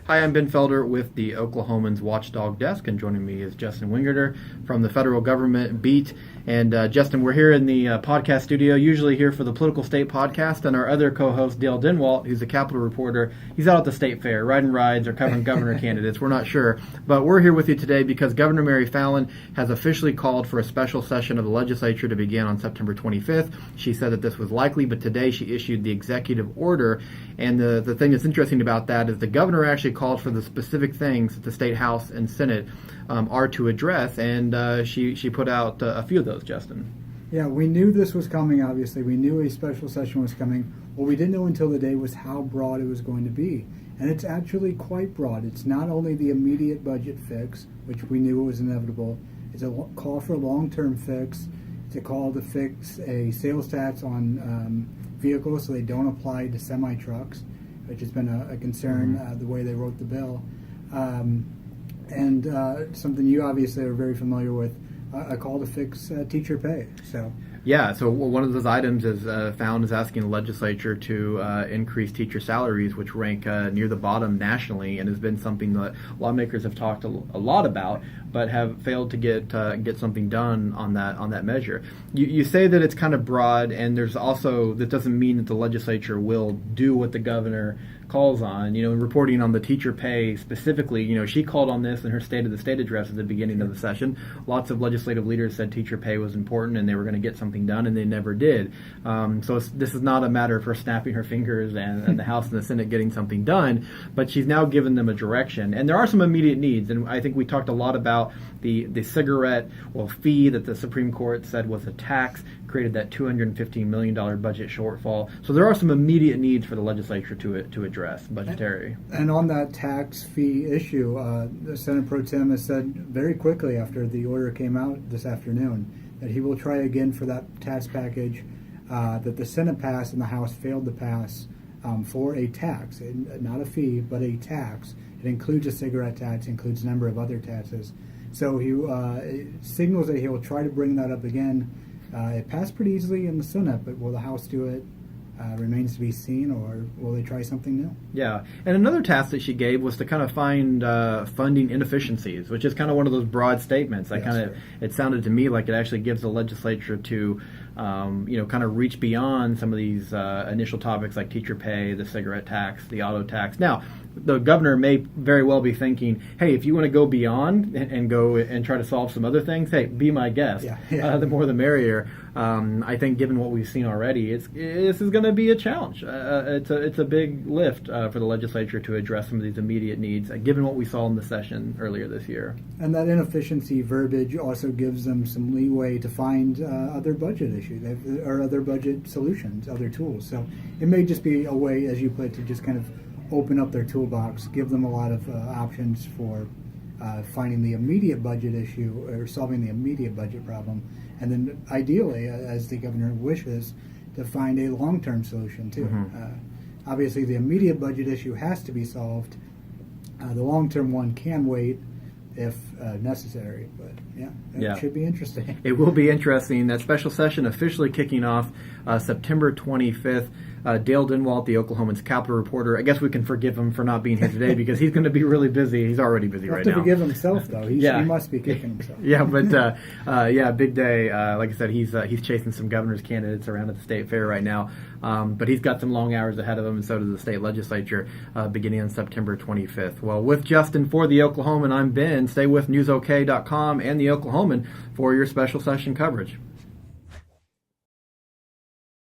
Hi, I'm Ben Felder with the Oklahoman's Watchdog Desk, and joining me is Justin Wingerter from the Federal Government Beat. And Justin, we're here in the podcast studio, usually here for the Political State podcast, and our other co-host, Dale Denwalt, who's a Capitol reporter. He's out at the state fair, riding rides or covering governor candidates. We're not sure. But we're here with you today because Governor Mary Fallin has officially called for a special session of the legislature to begin on September 25th. She said that this was likely, but today she issued the executive order. And the thing that's interesting about that is the governor actually called for the specific things that the State House and Senate are to address, and she put out a few of those, Justin. Yeah, we knew this was coming, obviously. We knew a special session was coming. What we didn't know until the day was how broad it was going to be. And it's actually quite broad. It's not only the immediate budget fix, which we knew was inevitable. It's a call for a long-term fix. It's a call to fix a sales tax on vehicles so they don't apply to semi-trucks, which has been a concern, the way they wrote the bill. And something you obviously are very familiar with, a call to fix teacher pay. So one of those items is found as asking the legislature to increase teacher salaries, which rank near the bottom nationally, and has been something that lawmakers have talked a lot about, but have failed to get something done on that measure. You say that it's kind of broad, and there's also, that doesn't mean that the legislature will do what the governor calls on. In reporting on the teacher pay specifically, she called on this in her State of the State address at the beginning of the session. Lots of legislative leaders said teacher pay was important and they were going to get something done, and they never did. So this is not a matter of her snapping her fingers and the House and the Senate getting something done, but she's now given them a direction. And there are some immediate needs, and I think we talked a lot about the cigarette fee that the Supreme Court said was a tax, created that $215 million budget shortfall. So there are some immediate needs for the legislature to address, budgetary. And on that tax fee issue, the Senate Pro Tem has said very quickly after the order came out this afternoon that he will try again for that tax package that the Senate passed and the House failed to pass for a tax, not a fee, but a tax. It includes a cigarette tax, includes a number of other taxes. So he signals that he will try to bring that up again. It passed pretty easily in the Senate, but will the House do it? Remains to be seen, or will they try something new? Yeah, and another task that she gave was to kind of find funding inefficiencies, which is kind of one of those broad statements. It sounded to me like it actually gives the legislature to kind of reach beyond some of these initial topics like teacher pay, the cigarette tax, the auto tax. Now, the governor may very well be thinking, hey, if you want to go beyond and go and try to solve some other things, hey, be my guest. Yeah. The more the merrier. I think given what we've seen already, this is going to be a challenge. It's a big lift for the legislature to address some of these immediate needs, given what we saw in the session earlier this year. And that inefficiency verbiage also gives them some leeway to find other budget issues or other budget solutions, other tools. So it may just be a way, as you put, to just kind of open up their toolbox, give them a lot of options for finding the immediate budget issue or solving the immediate budget problem, and then ideally, as the governor wishes, to find a long-term solution too. Obviously, the immediate budget issue has to be solved. The long-term one can wait if necessary, but it should be interesting. It will be interesting. That special session officially kicking off September 25th. Dale Denwalt, the Oklahoman's Capitol reporter. I guess we can forgive him for not being here today because he's going to be really busy. He's already busy right now. To forgive himself, though. He must be kicking himself. Big day. Like I said, he's chasing some governor's candidates around at the state fair right now. But he's got some long hours ahead of him, and so does the state legislature, beginning on September 25th. Well, with Justin for the Oklahoman, I'm Ben. Stay with newsok.com and the Oklahoman for your special session coverage.